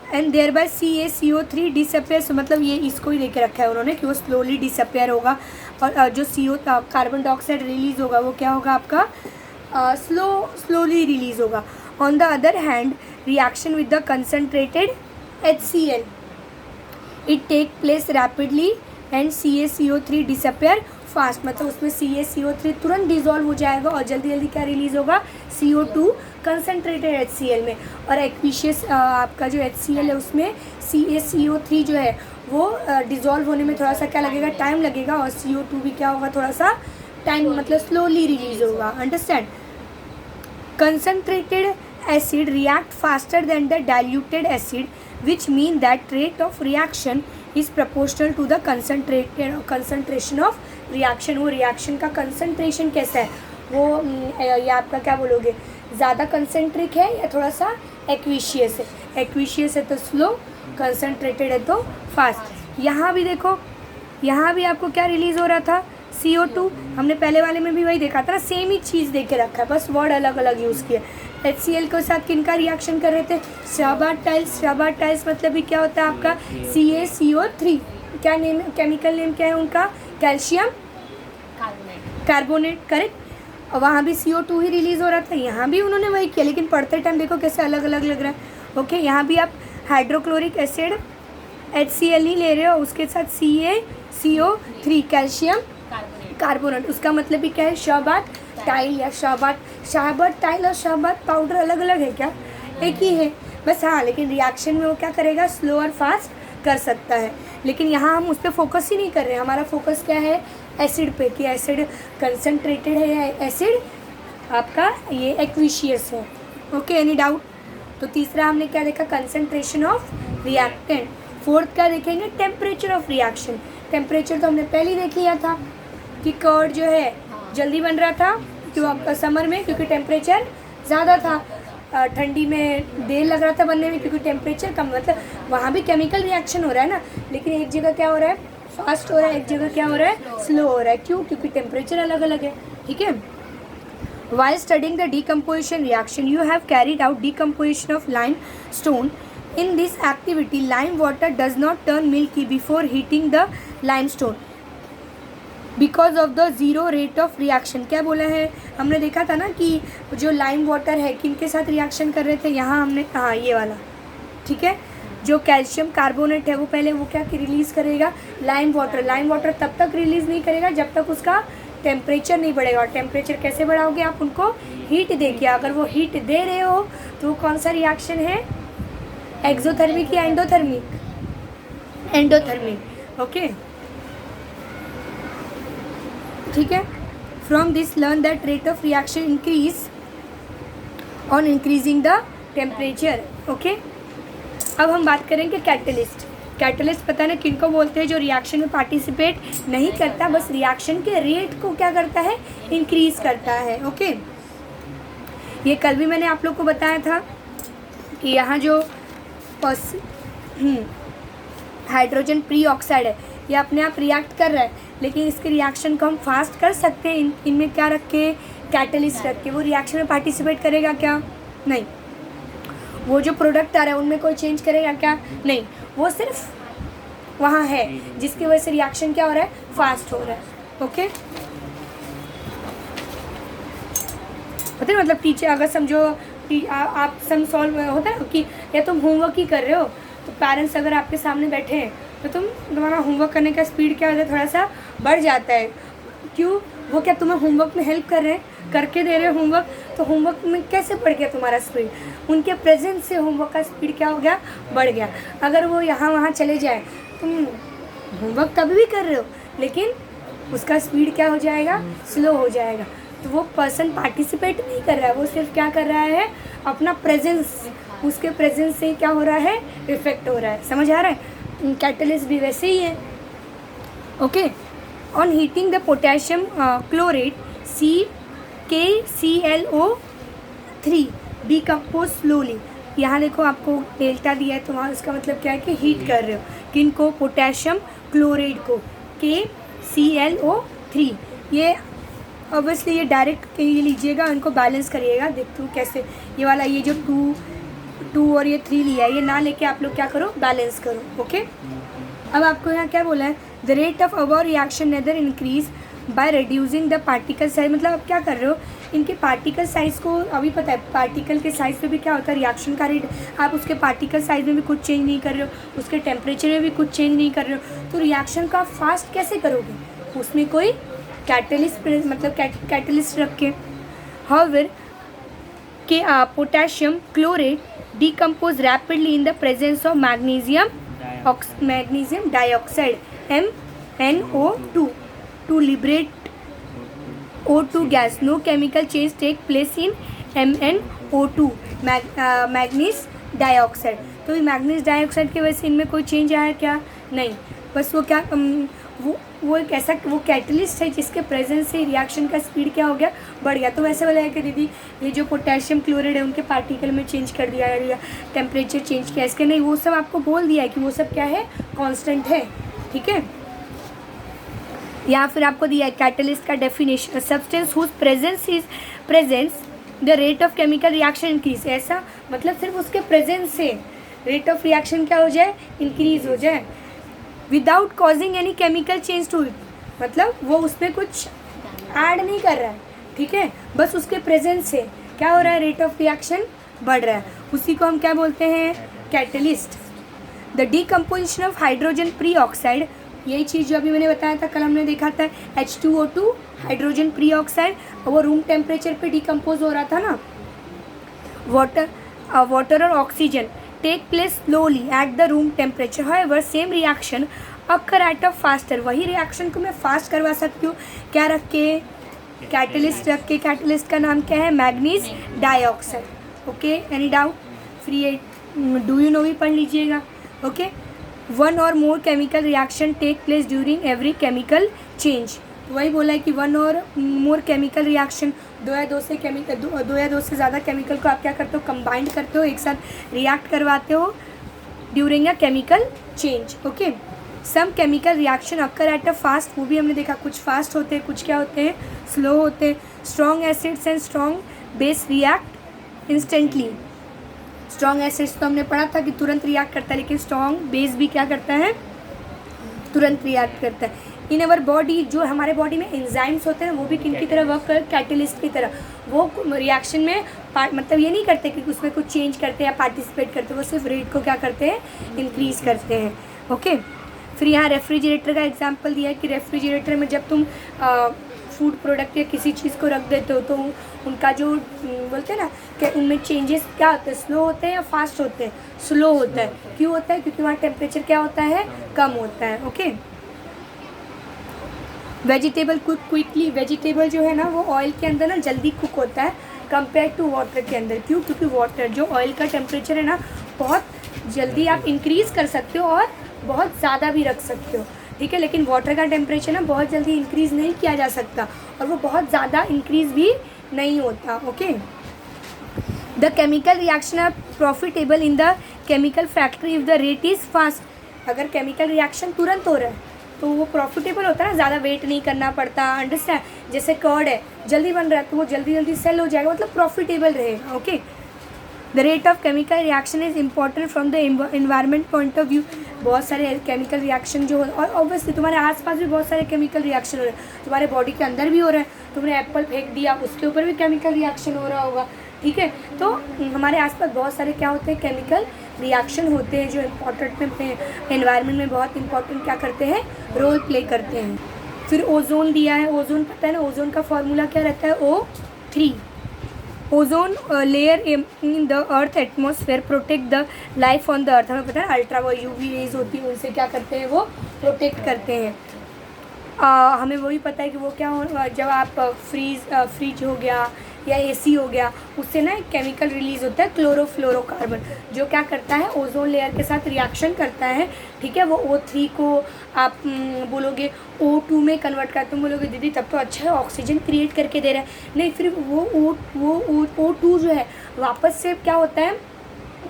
and thereby CaCO3 disappear. मतलब ये इसको ही लेके रखा है उन्होंने कि वो स्लोली डिसअपेयर होगा, और जो कार्बन डाइऑक्साइड रिलीज़ होगा वो क्या होगा आपका, स्लोली रिलीज़ होगा। On the other hand reaction with the concentrated HCl it take place rapidly and CaCO3 disappear fast. मतलब उसमें CaCO3 तुरंत डिजॉल्व हो जाएगा और जल्दी जल्दी क्या रिलीज़ होगा, CO2 कंसनट्रेटेड HCl में। और एक्विशियस आपका जो HCl है उसमें CaCO3 जो है वो डिज़ोल्व होने में थोड़ा सा क्या लगेगा, टाइम लगेगा, और CO2 भी क्या होगा, थोड़ा सा टाइम मतलब स्लोली रिलीज होगा। Understand. Concentrated acid react faster than the diluted acid, which mean that rate of reaction is proportional to the concentration of reaction। वो reaction का concentration कैसा है, वो ये आपका क्या बोलोगे, ज़्यादा concentric है या थोड़ा सा एक्विशियस है? एक्विशियस है तो स्लो, कंसनट्रेटेड है तो फास्ट। यहाँ भी देखो, यहाँ भी आपको क्या रिलीज़ हो रहा था, CO2। हमने पहले वाले में भी वही देखा था ना, सेम ही चीज़ देख के रखा है, बस वर्ड अलग अलग यूज़ किया। HCl के साथ किनका रिएक्शन कर रहे थे, शाबाट टाइल्स। शाबाट टाइल्स मतलब भी क्या होता है आपका, CaCO3। क्या नेम, केमिकल नेम क्या है उनका, कैल्शियम कार्बोनेट, करेक्ट। और वहाँ भी CO2 ही रिलीज़ हो रहा था, यहाँ भी उन्होंने वही किया, लेकिन पढ़ते टाइम देखो कैसे अलग अलग लग रहा है। ओके, यहाँ भी आप हाइड्रोक्लोरिक एसिड HCl नहीं ले रहे हो, उसके साथ CaCO3 कैल्शियम कार्बोनेट, उसका मतलब भी क्या है, शाबाट टाइल या शाबाट टाइल और शाबाट पाउडर अलग अलग है क्या, एक ही है बस। हाँ, लेकिन रिएक्शन में वो क्या करेगा, स्लो और फास्ट कर सकता है। लेकिन यहाँ हम उस पर फोकस ही नहीं कर रहे हैं, हमारा फोकस क्या है, एसिड पे, कि एसिड कंसनट्रेटेड है या एसिड आपका ये एक्विशियस है। Okay, any doubt. तो तीसरा हमने क्या देखा, कंसनट्रेशन ऑफ रिएक्टेंट। फोर्थ क्या देखेंगे, टेम्परेचर ऑफ रिएक्शन। टेम्परेचर तो हमने पहले ही देख लिया था कि कर्ड जो है जल्दी बन रहा था, क्यों आपका समर में, क्योंकि टेम्परेचर ज़्यादा था, ठंडी में देर लग रहा था बनने में क्योंकि टेम्परेचर कम। मतलब वहाँ भी केमिकल रिएक्शन हो रहा है ना, लेकिन एक जगह क्या हो रहा है, फास्ट हो रहा है, एक जगह क्या हो रहा है, स्लो हो रहा है। क्यों, क्योंकि टेम्परेचर अलग अलग है। ठीक है। While studying the decomposition reaction, you have carried out decomposition of limestone. In this activity, lime water does not turn milky before heating the limestone because of the zero rate of reaction। क्या बोला है, हमने देखा था ना कि जो lime water है किनके साथ रिएक्शन कर रहे थे, यहाँ हमने, हाँ ये वाला, ठीक है, जो कैल्शियम कार्बोनेट है वो पहले वो क्या रिलीज़ करेगा, लाइम वाटर। लाइम वाटर तब तक रिलीज़ नहीं करेगा जब तक उसका टेम्परेचर नहीं बढ़ेगा। और टेम्परेचर कैसे बढ़ाओगे आप, उनको हीट देके। अगर वो हीट दे रहे हो तो कौन सा रिएक्शन है, एक्सोथर्मिक या एंडोथर्मिक, एंडोथर्मिक। ओके, ठीक है। From this learn that rate of reaction increase on increasing the temperature. Okay, अब हम बात करेंगे कैटलिस्ट। कैटलिस्ट पता ना किनको बोलते हैं, जो रिएक्शन में पार्टिसिपेट नहीं करता, बस रिएक्शन के रेट को क्या करता है, इंक्रीज करता है। ओके, ये कल भी मैंने आप लोग को बताया था कि यहाँ जो हाइड्रोजन प्री ऑक्साइड है ये अपने आप रिएक्ट कर रहा है, लेकिन इसके रिएक्शन को हम फास्ट कर सकते हैं इनमें क्या रख के, कैटलिस्ट रख के। वो रिएक्शन में पार्टिसिपेट करेगा क्या, नहीं। वो जो प्रोडक्ट आ रहा है उनमें कोई चेंज करेगा क्या, नहीं। वो सिर्फ वहाँ है जिसकी वजह से रिएक्शन क्या हो रहा है, फास्ट हो रहा है। ओके, पता है मतलब टीचर अगर समझो आप सम सॉल्व होता है कि या तुम होमवर्क ही कर रहे हो, तो पेरेंट्स अगर आपके सामने बैठे हैं तो तुम्हारा होमवर्क करने का स्पीड क्या होता है, थोड़ा सा बढ़ जाता है। क्यों, वो क्या तुम्हें होमवर्क में हेल्प कर रहे हैं, करके दे रहे हो होमवर्क, तो होमवर्क में कैसे बढ़ गया तुम्हारा स्पीड, उनके प्रेजेंस से होमवर्क का स्पीड क्या हो गया, बढ़ गया। अगर वो यहाँ वहाँ चले जाए, तुम होमवर्क कभी भी कर रहे हो लेकिन उसका स्पीड क्या हो जाएगा, स्लो हो जाएगा। तो वो पर्सन पार्टिसिपेट नहीं कर रहा है, वो सिर्फ क्या कर रहा है, अपना प्रेजेंस, उसके प्रेजेंस से क्या हो रहा है, इफेक्ट हो रहा है। समझ आ रहा है। कैटलिस्ट भी वैसे ही है। Okay, on heating the potassium chlorate KClO3 decompose slowly. यहाँ देखो आपको डेल्टा दिया है, तो वहाँ उसका मतलब क्या है कि हीट कर रहे हो किनको, पोटेशियम क्लोराइड को, KClO3। ये ऑब्वियसली ये डायरेक्ट ये लीजिएगा, इनको बैलेंस करिएगा। देखते हो कैसे, ये वाला ये जो 2 और ये 3 लिया है, ये ना लेके आप लोग क्या करो, बैलेंस करो। ओके, अब आपको यहाँ क्या बोला है, the rate of our reaction neither increase by reducing the particle size. मतलब आप क्या कर रहे हो, इनके पार्टिकल साइज़ को, अभी पता है पार्टिकल के साइज़ पे भी क्या होता है, रिएक्शन का रेट, आप उसके पार्टिकल साइज़ में भी कुछ चेंज नहीं कर रहे हो, उसके टेम्परेचर में भी कुछ चेंज नहीं कर रहे हो, तो रिएक्शन का फास्ट कैसे करोगे, उसमें कोई कैटलिस्ट मतलब कैटलिस्ट रख के। However potassium chlorate decompose rapidly in the presence of magnesium magnesium dioxide MnO2 to liberate O2 gas. No chemical change take place in MnO2 manganese dioxide. तो ये मैग्नीज डाइऑक्साइड की वजह से इनमें कोई चेंज आया क्या? नहीं. बस वो क्या वो एक ऐसा वो कैटलिस्ट है जिसके प्रेजेंस से रिएक्शन का स्पीड क्या हो गया, बढ़ गया. तो वैसे बोला है कि दीदी ये जो पोटेशियम क्लोराइड है उनके पार्टिकल में चेंज कर दिया या टेम्परेचर चेंज किया, इसके नहीं, वो सब आपको बोल दिया है कि वो सब क्या है, कांस्टेंट है. ठीक है. या फिर आपको दिया है कैटलिस्ट का definition, substance whose presence the rate of chemical reaction increase. ऐसा मतलब सिर्फ उसके प्रेजेंस से रेट ऑफ रिएक्शन क्या हो जाए, इंक्रीज हो जाए. Without causing any chemical change to it, मतलब वो उसमें कुछ ऐड नहीं कर रहा है. ठीक है. बस उसके प्रेजेंस से क्या हो रहा है, रेट ऑफ रिएक्शन बढ़ रहा है. उसी को हम क्या बोलते हैं, catalyst. The decomposition of hydrogen pre oxide, यही चीज़ जो अभी मैंने बताया था, कल हमने देखा था H2O2 हाइड्रोजन प्री ऑक्साइड, वो रूम टेम्परेचर पे डिकम्पोज हो रहा था ना. वाटर और oxygen take place slowly at the room temperature. However same reaction occur at a faster. वही रिएक्शन को मैं फास्ट करवा सकती हूँ, क्या रख के, कैटलिस्ट रख के. कैटलिस्ट का नाम क्या है, manganese dioxide. Okay. Any doubt? Free do you know भी पढ़ लीजिएगा. Okay. One or more chemical reaction take place during every chemical change. वही बोला है कि one or more chemical reaction, दो या दो से ज़्यादा केमिकल को आप क्या करते हो, कंबाइंड करते हो, एक साथ रिएक्ट करवाते हो during a chemical change. Okay. Some chemical reaction occur at a fast, वो भी हमने देखा, कुछ फास्ट होते हैं, कुछ क्या होते हैं, स्लो होते हैं. Strong acids and strong base react instantly. Strong acids तो हमने पढ़ा था कि तुरंत रिएक्ट करता है, लेकिन स्ट्रॉन्ग बेस भी क्या करता है, तुरंत रिएक्ट करता है. इन अवर बॉडी, जो हमारे बॉडी में एंजाइम्स होते हैं वो भी किन की तरह वर्क कर, कैटलिस्ट की तरह. वो रिएक्शन में मतलब ये नहीं करते कि उसमें कुछ चेंज करते हैं या पार्टिसिपेट करते हैं, वो सिर्फ रेट को क्या करते हैं, इंक्रीज़ करते हैं. ओके. फिर यहाँ रेफ्रिजरेटर का एग्जांपल दिया है कि रेफ्रिजरेटर में जब तुम फूड प्रोडक्ट या किसी चीज़ को रख देते हो तो उनका जो बोलते हैं ना कि उनमें चेंजेस क्या होते हैं, स्लो होते हैं या फास्ट होते हैं, स्लो होता है. क्यों होता है, क्योंकि वहाँ टेम्परेचर क्या होता है, कम होता है. Okay. Vegetable cook quickly. Vegetable जो है ना वो ऑयल के अंदर ना जल्दी कुक होता है कंपेयर टू वाटर के अंदर. क्यों? क्योंकि वाटर जो ऑयल का टेम्परेचर है ना बहुत जल्दी आप इंक्रीज़ कर सकते हो और बहुत ज़्यादा भी रख सकते हो. ठीक है. लेकिन वाटर का टेम्परेचर ना बहुत जल्दी इंक्रीज़ नहीं किया जा सकता और वो बहुत ज़्यादा इंक्रीज़ भी नहीं होता. Okay. The chemical reaction are profitable in the chemical factory if the rate is fast. अगर केमिकल रिएक्शन तुरंत हो रहा है तो वो प्रॉफिटेबल होता है ना, ज़्यादा वेट नहीं करना पड़ता. अंडरस्टैंड. जैसे कर्ड है, जल्दी बन रहा है तो वो जल्दी जल्दी सेल हो जाएगा, मतलब प्रॉफिटेबल रहेगा. Okay. The rate of chemical reaction is important from the environment point of view. बहुत सारे केमिकल रिएक्शन जो हो, और ऑब्वियसली तुम्हारे आसपास भी बहुत सारे केमिकल रिएक्शन हो रहे हैं, तुम्हारे बॉडी के अंदर भी हो रहे हैं. तुमने एप्पल फेंक दिया, उसके ऊपर भी केमिकल रिएक्शन हो रहा होगा. ठीक है. तो हमारे आसपास बहुत सारे क्या होते हैं, केमिकल रिएक्शन होते हैं जो इम्पॉर्टेंट में एनवायरनमेंट में बहुत इंपॉर्टेंट क्या करते हैं, रोल प्ले करते हैं. फिर ओजोन दिया है. ओजोन पता है ना, ओजोन का फॉर्मूला क्या रहता है, O3. Ozone layer in the earth atmosphere protect the life on the earth. हमें पता है अल्ट्रा UV रेज होती है, उनसे क्या करते हैं, वो प्रोटेक्ट करते हैं. हमें वही पता है कि वो क्या हो, जब आप फ्रिज हो गया या AC हो गया, उससे ना एक केमिकल रिलीज़ होता है क्लोरोफ्लोरोकार्बन, जो क्या करता है, ओजोन लेयर के साथ रिएक्शन करता है. ठीक है. वो O3 को आप बोलोगे O2 में कन्वर्ट करते, तुम बोलोगे दीदी तब तो अच्छा है, ऑक्सीजन क्रिएट करके दे रहा है. नहीं, फिर वो O2 जो है वापस से क्या होता है,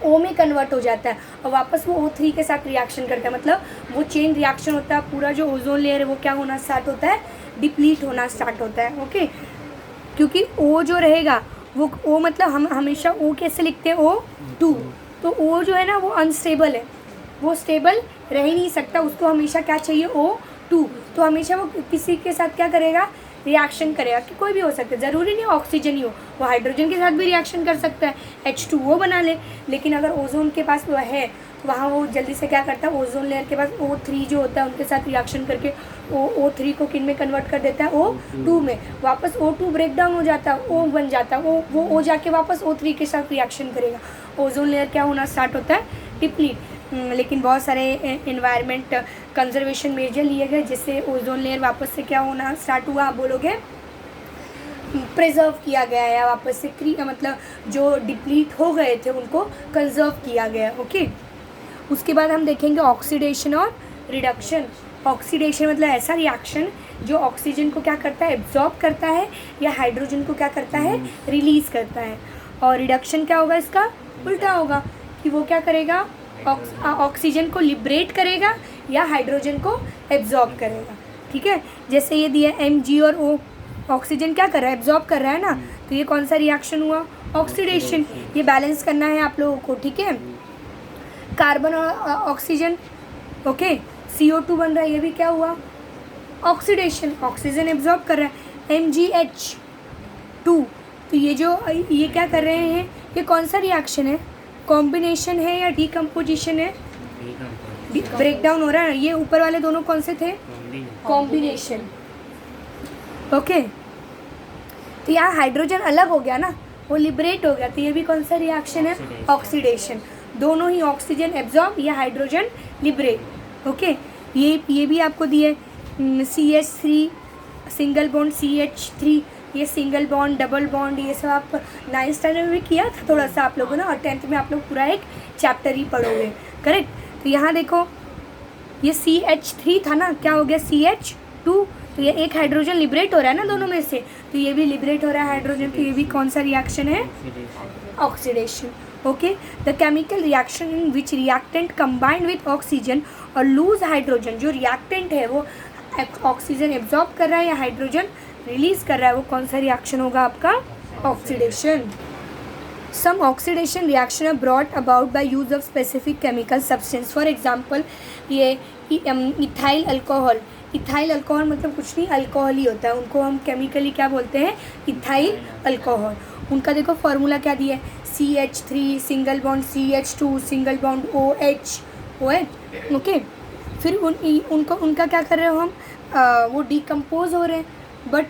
O में कन्वर्ट हो जाता है और वापस वो O3 के साथ रिएक्शन करता है. मतलब वो चेन रिएक्शन होता है. पूरा जो ओजोन लेयर है वो क्या होना स्टार्ट होता है, डिप्लीट होना स्टार्ट होता है. ओके. क्योंकि O जो रहेगा वो O मतलब हम हमेशा O कैसे लिखते हैं, O2. तो O जो है ना वो अनस्टेबल है, वो स्टेबल रह ही नहीं सकता, उसको हमेशा क्या चाहिए, O2. तो हमेशा वो किसी के साथ क्या करेगा, रिएक्शन करेगा. कि कोई भी हो सकता है, ज़रूरी नहीं ऑक्सीजन ही हो, वो हाइड्रोजन के साथ भी रिएक्शन कर सकता है, H2O बना ले. लेकिन अगर ओजोन के पास वो है तो वहाँ वो जल्दी से क्या करता है, ओजोन लेयर के पास O3 जो होता है उनके साथ रिएक्शन करके O3 को किन में कन्वर्ट कर देता है, O2 में. वापस O2 ब्रेक डाउन हो जाता है, O बन जाता है, वो O जाके वापस O3 के साथ रिएक्शन करेगा. ओजोन लेयर क्या होना स्टार्ट होता है, डिप्लीट. लेकिन बहुत सारे एनवायरनमेंट कंजर्वेशन मेजर लिए गए जिससे ओजोन लेयर वापस से क्या होना स्टार्ट हुआ, आप बोलोगे प्रिजर्व किया गया या वापस से मतलब जो डिप्लीट हो गए थे उनको कंजर्व किया गया। ओके, उसके बाद हम देखेंगे ऑक्सीडेशन और रिडक्शन। ऑक्सीडेशन मतलब ऐसा रिएक्शन जो ऑक्सीजन को क्या करता है, एब्जॉर्ब करता है, या हाइड्रोजन को क्या करता है, रिलीज़ करता है। और रिडक्शन क्या होगा, इसका उल्टा होगा कि वो क्या करेगा, ऑक्सीजन को लिबरेट करेगा या हाइड्रोजन को एब्जॉर्ब करेगा। ठीक है, जैसे ये दिया Mg और O, ऑक्सीजन क्या कर रहा है, एब्जॉर्ब कर रहा है ना, तो ये कौन सा रिएक्शन हुआ, ऑक्सीडेशन। ये बैलेंस करना है आप लोगों को। ठीक है, कार्बन और ऑक्सीजन, ओके, CO2 बन रहा है, ये भी क्या हुआ, ऑक्सीडेशन, ऑक्सीजन एब्जॉर्ब कर रहा है, MgH2। तो ये क्या कर रहे हैं, ये कौन सा रिएक्शन है, कॉम्बिनेशन है या डीकम्पोजिशन है, ब्रेकडाउन हो रहा है। ये ऊपर वाले दोनों कौन से थे, कॉम्बिनेशन। ओके, तो यहाँ हाइड्रोजन अलग हो गया ना, वो लिबरेट हो गया, तो ये भी कौन सा रिएक्शन है, ऑक्सीडेशन। दोनों ही ऑक्सीजन एब्जॉर्ब या हाइड्रोजन लिबरेट। ओके, ये भी आपको दिए CH3 सिंगल बॉन्ड CH3, ये सिंगल बॉन्ड, डबल बॉन्ड, ये सब आप 9th स्टैंडर्ड में किया था थोड़ा सा आप लोगों ने, और 10th में आप लोग पूरा एक चैप्टर ही पढ़ोगे, करेक्ट। तो यहाँ देखो ये CH3 था ना, क्या हो गया CH2, तो ये एक हाइड्रोजन लिबरेट हो रहा है ना दोनों में से, तो ये भी लिबरेट हो रहा है हाइड्रोजन, तो ये भी कौन सा रिएक्शन है, oxidation. Okay, the chemical reaction in which reactant combined with oxygen और लूज हाइड्रोजन, जो रिएक्टेंट है वो ऑक्सीजन एब्जॉर्ब कर रहा है या हाइड्रोजन रिलीज कर रहा है, वो कौन सा रिएक्शन होगा आपका, oxidation. Some oxidation reaction are brought about by use of specific chemical substance. For example ये इथाइल अल्कोहल, इथाइल अल्कोहल मतलब कुछ नहीं, अल्कोहल ही होता है, उनको हम केमिकली क्या बोलते हैं, इथाइल अल्कोहल। उनका देखो फार्मूला क्या दिया है, CH3 single bond CH2 single bond OH। Okay, फिर उनका क्या कर रहे हो हम, वो डिकम्पोज हो रहे हैं। बट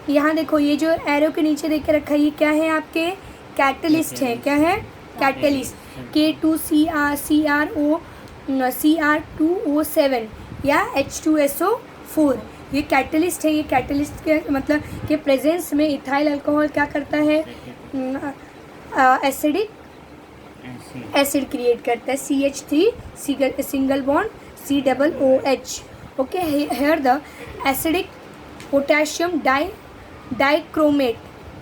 यहाँ देखो ये जो एरो के नीचे देख के रखा है, ये क्या है, आपके कैटलिस्ट है, क्या है, कैटलिस्ट, K2CR2O7 या H2SO4, ये कैटलिस्ट है। ये कैटलिस्ट के मतलब के प्रेजेंस में इथाइल अल्कोहल क्या करता है, एसिड क्रिएट करता है, CH3 single bond COOH। Okay, here the acidic potassium dichromate,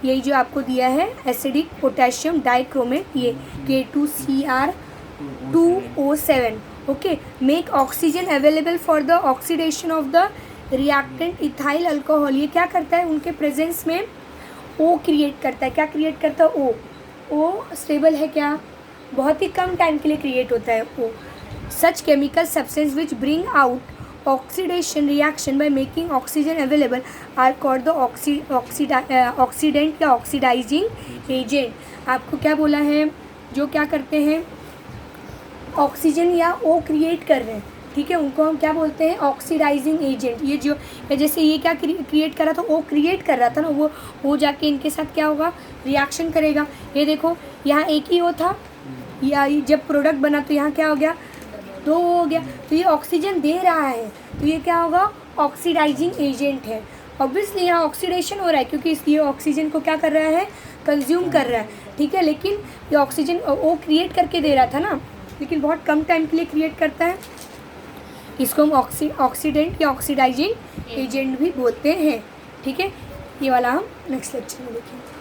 यही जो आपको दिया है एसिडिक पोटेशियम डाइक्रोमेट, ये K2CR2O7। Okay, make oxygen available for the oxidation of the reactant ethyl alcohol. ये क्या करता है, उनके प्रेजेंस में O क्रिएट करता है, क्या क्रिएट करता है, O स्टेबल है क्या, बहुत ही कम टाइम के लिए क्रिएट होता है O। Such chemical substance which bring out oxidation reaction by making oxygen available are called the oxidant या ऑक्सीडाइजिंग एजेंट। आपको क्या बोला है, जो क्या करते हैं, ऑक्सीजन या O क्रिएट कर रहे हैं, ठीक है, उनको हम क्या बोलते हैं, ऑक्सीडाइजिंग एजेंट। ये जो जैसे ये क्या क्रिएट कर रहा था, O क्रिएट कर रहा था ना, वो जाके इनके साथ क्या होगा, रिएक्शन करेगा। ये देखो यहाँ एक ही O था, या जब प्रोडक्ट बना तो यहाँ क्या हो गया, 2 हो गया, तो ये ऑक्सीजन दे रहा है, तो ये क्या होगा, ऑक्सीडाइजिंग एजेंट है। ऑब्वियसली यहाँ ऑक्सीडेशन हो रहा है क्योंकि ये ऑक्सीजन को क्या कर रहा है, कंज्यूम कर रहा है, ठीक है, लेकिन ये ऑक्सीजन O क्रिएट करके दे रहा था ना, लेकिन बहुत कम टाइम के लिए क्रिएट करता है, इसको हम ऑक्सीडेंट या ऑक्सीडाइजिंग एजेंट भी बोलते हैं। ठीक है, ये वाला हम नेक्स्ट लेक्चर में देखेंगे।